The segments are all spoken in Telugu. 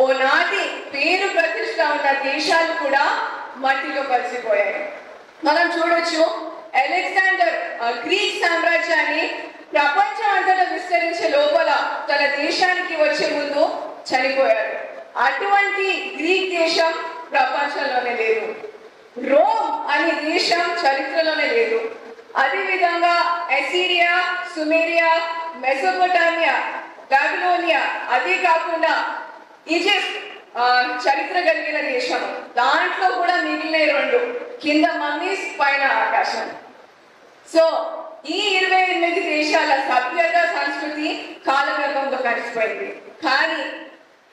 ఓనాటి పేరు ప్రతిష్ట ఉన్న దేశాలు కూడా మట్టిలో కలిసిపోయాయి. మనం చూడొచ్చు, అలెగ్జాండర్ గ్రీక్ సామ్రాజ్యాన్ని ప్రపంచం అంతటా విస్తరించే లోపల తన దేశానికి వచ్చే ముందు చనిపోయాడు. అటువంటి గ్రీక్ దేశం ప్రపంచంలోనే లేదు. రోమ్ అనే దేశం చరిత్రలోనే లేదు. అదేవిధంగా అసీరియా, సుమేరియా, మెసోపొటామియా, బాబిలోనియా, అదే కాకుండా ఈజిప్ట్ చరిత్ర కలిగిన దేశం. దాంట్లో కూడా మిగిలిన 2, కింద మమ్మీస్ పైన ఆకాశం. సో ఈ 28 దేశాల సభ్యత సంస్కృతి కాలగర్భంలో కలిసిపోయింది. కానీ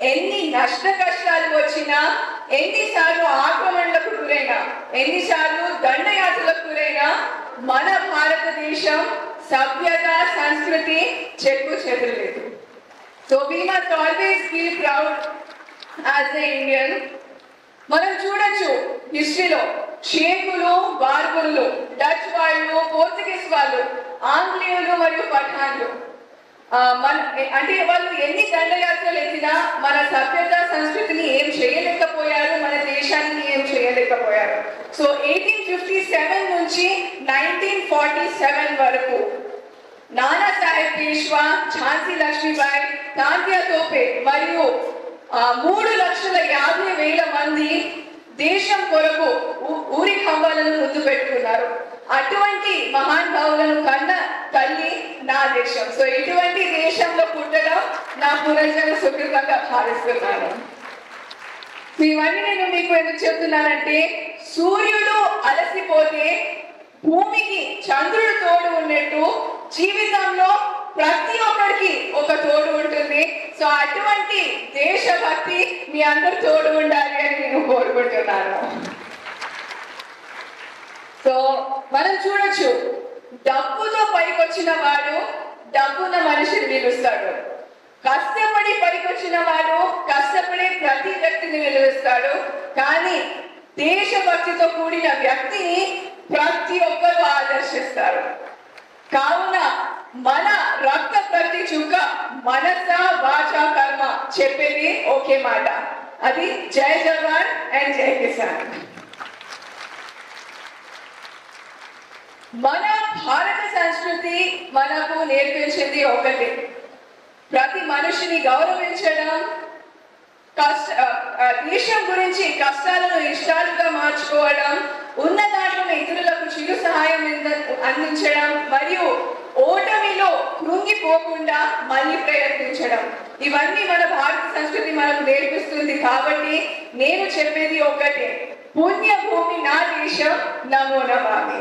ఎన్ని నష్ట కష్టాలు వచ్చినా, ఎన్నిసార్లు ఆక్రమణలకు గురైనా, ఎన్నిసార్లు దండయాత్రలకు గురైనా మన భారతదేశం సభ్యత సంస్కృతి చెక్కు చెదరలేదు. So we must always feel proud as an Indian. మనం చూడొచ్చు హిస్టరీలో షేకులు, బార్బర్లు, డచ్ వాళ్ళు, పోర్చుగీస్ వాళ్ళు, ఆంగ్లేయులు మరియు పఠాన్లు అంటే వాళ్ళు ఎన్ని దండయాత్రలు ఎత్తినా మన సభ్యత సంస్కృతిని ఏం చేయలేకపోయారు, మన దేశాన్ని ఏం చేయలేకపోయారు. సో 1857 నుంచి 1947 వరకు నానా సాహెబ్ పేష్వా, ఝాన్సీ లక్ష్మీబాయి, తాంత్యా తోపే మరియు 3,50,000 మంది దేశం కొరకు ఊరి కంబాలను ముందు పెట్టుకున్నారు. అటువంటి మహానుభావులను కన్న తల్లి నా దేశం. సో ఇటువంటి దేశంలో పుట్టడం నా పునర్జన్మ సుకృతంగా భావిస్తున్నాను. ఇవన్నీ నేను మీకు ఎందుకు చెప్తున్నానంటే, సూర్యుడు అలసిపోతే భూమికి చంద్రుడు తోడు ఉన్నట్టు జీవితంలో ప్రతి ఒక్కరికి ఒక తోడు ఉంటుంది. సో అటువంటి దేశభక్తి మీ అందరు తోడు ఉండాలి అని నేను కోరుకుంటున్నాను. సో మనం చూడొచ్చు, డబ్బుతో పైకి వచ్చిన వాడు డబ్బున్న మనిషిని నిలుస్తాడు. కష్టపడి పైకి వచ్చిన వాడు కష్టపడే ప్రతి వ్యక్తిని నిలుస్తాడు. కానీ దేశభక్తితో కూడిన వ్యక్తిని ప్రతి ఒక్కరు ఆదర్శిస్తారు. కావున మన రక్త ప్రతి చుక్క మనస వాచ కర్మ చెప్పేది ఒకే మాట, అది జై జవాన్ అండ్ జై కిసాన్. మన భారత సంస్కృతి మనకు నేర్పించింది ఒకటి, ప్రతి మనిషిని గౌరవించడం, దేశం గురించి కష్టాలను ఇష్టాలుగా మార్చుకోవడం, ఉన్న దాంట్లో ఇతరులకు చిరు సహాయం అందించడం మరియు ఓటమిలో కృంగిపోకుండా మళ్ళీ ప్రయత్నించడం, ఇవన్నీ మన భారత సంస్కృతి మనకు నేర్పిస్తుంది. కాబట్టి నేను చెప్పేది ఒకటే, పుణ్యభూమి నా దేశం, నమో నమామి.